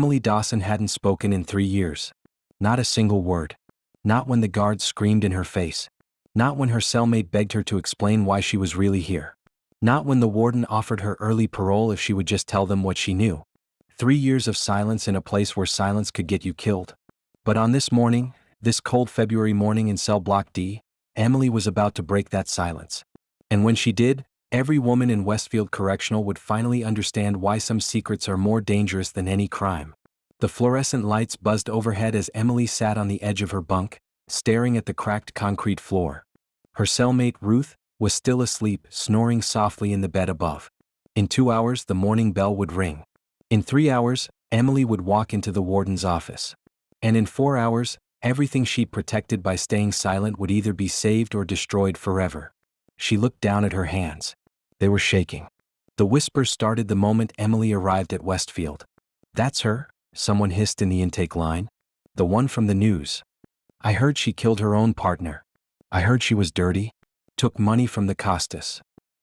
Emily Dawson hadn't spoken in 3 years. Not a single word. Not when the guards screamed in her face. Not when her cellmate begged her to explain why she was really here. Not when the warden offered her early parole if she would just tell them what she knew. 3 years of silence in a place where silence could get you killed. But on this morning, this cold February morning in cell block D, Emily was about to break that silence. And when she did, every woman in Westfield Correctional would finally understand why some secrets are more dangerous than any crime. The fluorescent lights buzzed overhead as Emily sat on the edge of her bunk, staring at the cracked concrete floor. Her cellmate, Ruth, was still asleep, snoring softly in the bed above. In 2 hours, the morning bell would ring. In 3 hours, Emily would walk into the warden's office. And in 4 hours, everything she protected by staying silent would either be saved or destroyed forever. She looked down at her hands. They were shaking. The whisper started the moment Emily arrived at Westfield. "That's her," someone hissed in the intake line. "The one from the news. I heard she killed her own partner. I heard she was dirty. Took money from the Costas."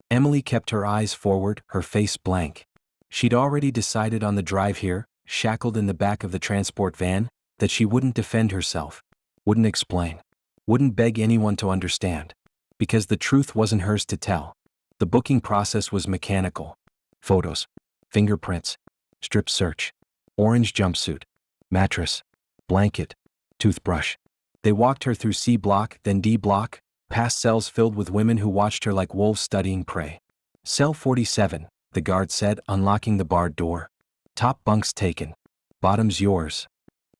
Emily kept her eyes forward, her face blank. She'd already decided on the drive here, shackled in the back of the transport van, that she wouldn't defend herself, wouldn't explain, wouldn't beg anyone to understand. Because the truth wasn't hers to tell. The booking process was mechanical. Photos, fingerprints, strip search, orange jumpsuit, mattress, blanket, toothbrush. They walked her through C block, then D block, past cells filled with women who watched her like wolves studying prey. "Cell 47, the guard said, unlocking the barred door. "Top bunk's taken. Bottom's yours."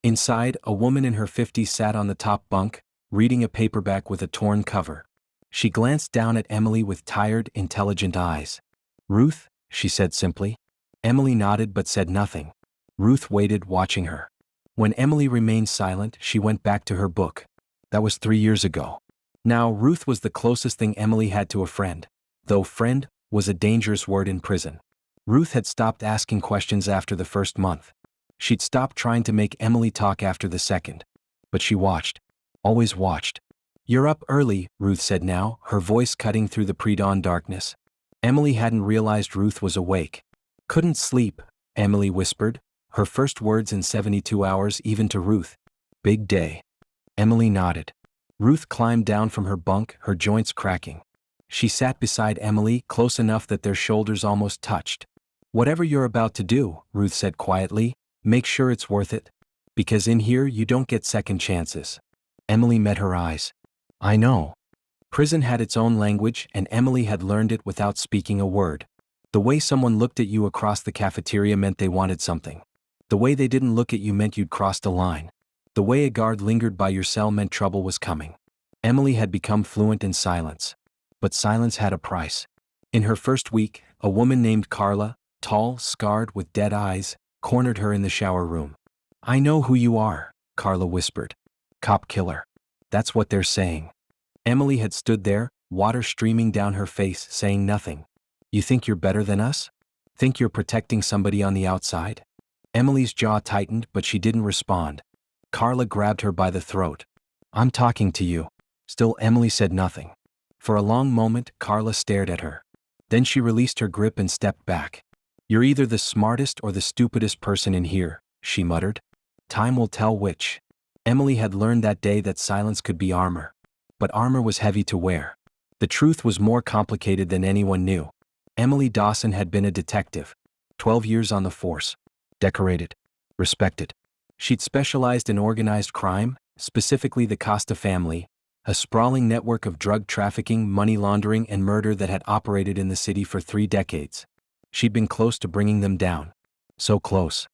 Inside, a woman in her 50s sat on the top bunk, reading a paperback with a torn cover. She glanced down at Emily with tired, intelligent eyes. "Ruth," she said simply. Emily nodded but said nothing. Ruth waited, watching her. When Emily remained silent, she went back to her book. That was 3 years ago. Now, Ruth was the closest thing Emily had to a friend, though friend was a dangerous word in prison. Ruth had stopped asking questions after the first month. She'd stopped trying to make Emily talk after the second. But she watched. Always watched. "You're up early," Ruth said now, her voice cutting through the pre-dawn darkness. Emily hadn't realized Ruth was awake. "Couldn't sleep," Emily whispered, her first words in 72 hours even to Ruth. "Big day." Emily nodded. Ruth climbed down from her bunk, her joints cracking. She sat beside Emily, close enough that their shoulders almost touched. "Whatever you're about to do," Ruth said quietly, "make sure it's worth it. Because in here you don't get second chances." Emily met her eyes. "I know." Prison had its own language, and Emily had learned it without speaking a word. The way someone looked at you across the cafeteria meant they wanted something. The way they didn't look at you meant you'd crossed a line. The way a guard lingered by your cell meant trouble was coming. Emily had become fluent in silence. But silence had a price. In her first week, a woman named Carla, tall, scarred, with dead eyes, cornered her in the shower room. "I know who you are," Carla whispered. "Cop killer. That's what they're saying." Emily had stood there, water streaming down her face, saying nothing. "You think you're better than us? Think you're protecting somebody on the outside?" Emily's jaw tightened, but she didn't respond. Carla grabbed her by the throat. "I'm talking to you." Still, Emily said nothing. For a long moment, Carla stared at her. Then she released her grip and stepped back. "You're either the smartest or the stupidest person in here," she muttered. "Time will tell which." Emily had learned that day that silence could be armor. But armor was heavy to wear. The truth was more complicated than anyone knew. Emily Dawson had been a detective. 12 years on the force. Decorated. Respected. She'd specialized in organized crime, specifically the Costa family, a sprawling network of drug trafficking, money laundering, and murder that had operated in the city for 3 decades. She'd been close to bringing them down. So close.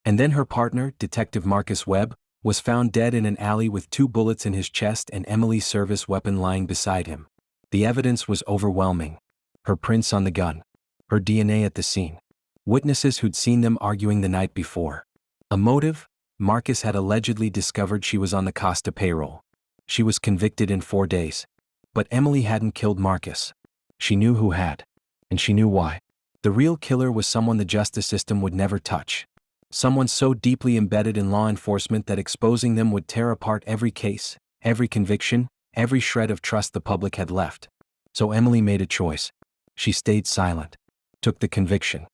And then her partner, Detective Marcus Webb, was found dead in an alley with 2 bullets in his chest and Emily's service weapon lying beside him. The evidence was overwhelming. Her prints on the gun. Her DNA at the scene. Witnesses who'd seen them arguing the night before. A motive? Marcus had allegedly discovered she was on the Costa payroll. She was convicted in 4 days. But Emily hadn't killed Marcus. She knew who had. And she knew why. The real killer was someone the justice system would never touch. Someone so deeply embedded in law enforcement that exposing them would tear apart every case, every conviction, every shred of trust the public had left. So Emily made a choice. She stayed silent. Took the conviction.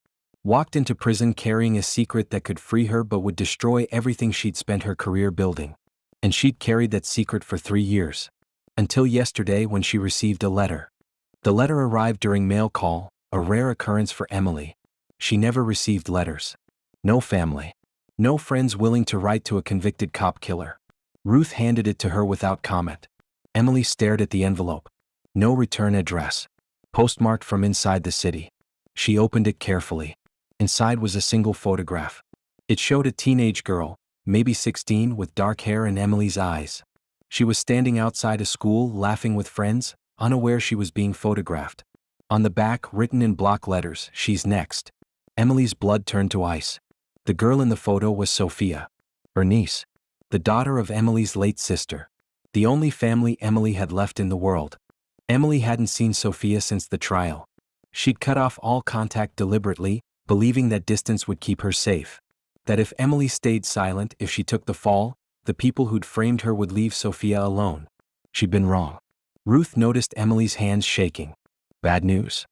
Walked into prison carrying a secret that could free her but would destroy everything she'd spent her career building. And she'd carried that secret for 3 years. Until yesterday when she received a letter. The letter arrived during mail call, a rare occurrence for Emily. She never received letters. No family. No friends willing to write to a convicted cop killer. Ruth handed it to her without comment. Emily stared at the envelope. No return address. Postmarked from inside the city. She opened it carefully. Inside was a single photograph. It showed a teenage girl, maybe 16, with dark hair and Emily's eyes. She was standing outside a school laughing with friends, unaware she was being photographed. On the back, written in block letters, "She's next." Emily's blood turned to ice. The girl in the photo was Sophia, her niece, the daughter of Emily's late sister, the only family Emily had left in the world. Emily hadn't seen Sophia since the trial. She'd cut off all contact deliberately, believing that distance would keep her safe. That if Emily stayed silent, if she took the fall, the people who'd framed her would leave Sophia alone. She'd been wrong. Ruth noticed Emily's hands shaking. Bad news?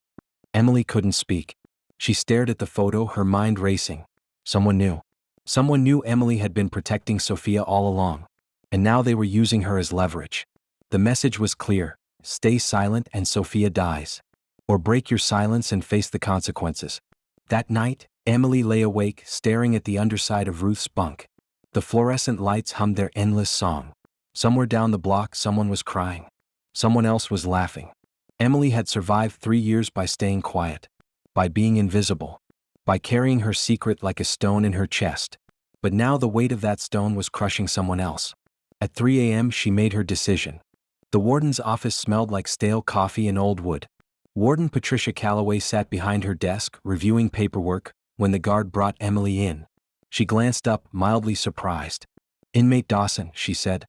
Emily couldn't speak. She stared at the photo, her mind racing. Someone knew. Someone knew Emily had been protecting Sophia all along. And now they were using her as leverage. The message was clear: stay silent and Sophia dies. Or break your silence and face the consequences. That night, Emily lay awake, staring at the underside of Ruth's bunk. The fluorescent lights hummed their endless song. Somewhere down the block, someone was crying. Someone else was laughing. Emily had survived 3 years by staying quiet. By being invisible. By carrying her secret like a stone in her chest. But now the weight of that stone was crushing someone else. At 3 a.m. she made her decision. The warden's office smelled like stale coffee and old wood. Warden Patricia Calloway sat behind her desk, reviewing paperwork, when the guard brought Emily in. She glanced up, mildly surprised. "Inmate Dawson," she said.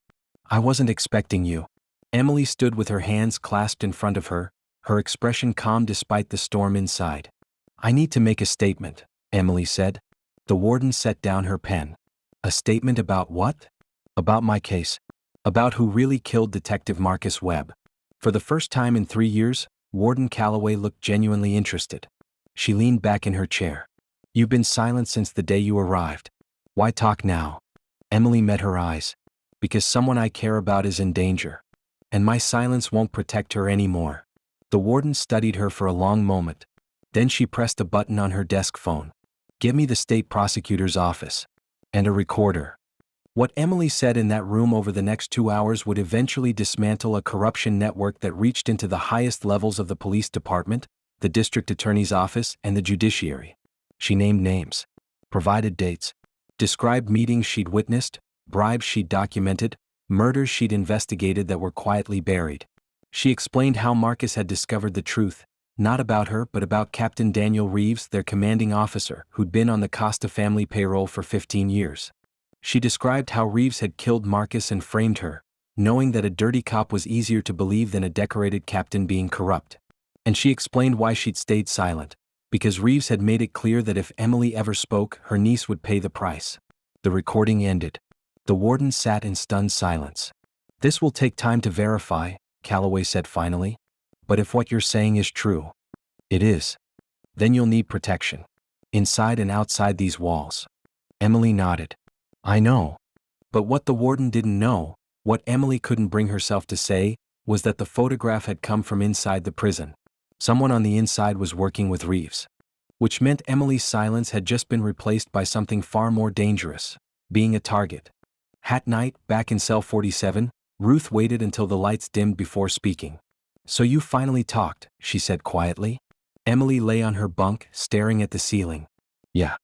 "I wasn't expecting you." Emily stood with her hands clasped in front of her, her expression calm despite the storm inside. "I need to make a statement," Emily said. The warden set down her pen. "A statement about what?" "About my case. About who really killed Detective Marcus Webb." For the first time in 3 years, Warden Calloway looked genuinely interested. She leaned back in her chair. "You've been silent since the day you arrived. Why talk now?" Emily met her eyes. "Because someone I care about is in danger. And my silence won't protect her anymore." The warden studied her for a long moment. Then she pressed a button on her desk phone. "Give me the state prosecutor's office. And a recorder." What Emily said in that room over the next 2 hours would eventually dismantle a corruption network that reached into the highest levels of the police department, the district attorney's office, and the judiciary. She named names. Provided dates. Described meetings she'd witnessed, bribes she'd documented, murders she'd investigated that were quietly buried. She explained how Marcus had discovered the truth, not about her but about Captain Daniel Reeves, their commanding officer, who'd been on the Costa family payroll for 15 years. She described how Reeves had killed Marcus and framed her, knowing that a dirty cop was easier to believe than a decorated captain being corrupt. And she explained why she'd stayed silent, because Reeves had made it clear that if Emily ever spoke, her niece would pay the price. The recording ended. The warden sat in stunned silence. "This will take time to verify," Calloway said finally. "But if what you're saying is true," "It is. Then you'll need protection. Inside and outside these walls." Emily nodded. "I know." But what the warden didn't know, what Emily couldn't bring herself to say, was that the photograph had come from inside the prison. Someone on the inside was working with Reeves. Which meant Emily's silence had just been replaced by something far more dangerous: being a target. At night, back in cell 47, Ruth waited until the lights dimmed before speaking. "So you finally talked," she said quietly. Emily lay on her bunk, staring at the ceiling. "Yeah.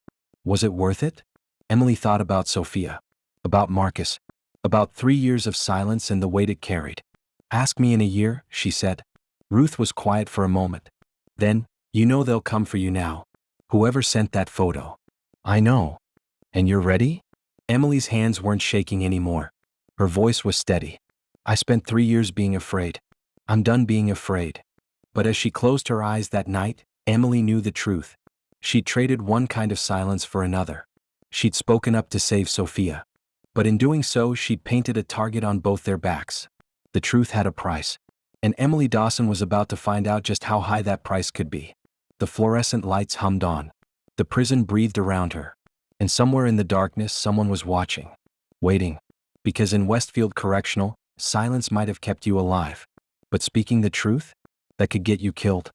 Was it worth it?" Emily thought about Sophia. About Marcus. About 3 years of silence and the weight it carried. "Ask me in a year," she said. Ruth was quiet for a moment. Then, "You know they'll come for you now. Whoever sent that photo." "I know. And you're ready?" Emily's hands weren't shaking anymore. Her voice was steady. "I spent 3 years being afraid. I'm done being afraid." But as she closed her eyes that night, Emily knew the truth. She'd traded one kind of silence for another. She'd spoken up to save Sophia. But in doing so, she'd painted a target on both their backs. The truth had a price. And Emily Dawson was about to find out just how high that price could be. The fluorescent lights hummed on. The prison breathed around her. And somewhere in the darkness, someone was watching. Waiting. Because in Westfield Correctional, silence might have kept you alive. But speaking the truth? That could get you killed.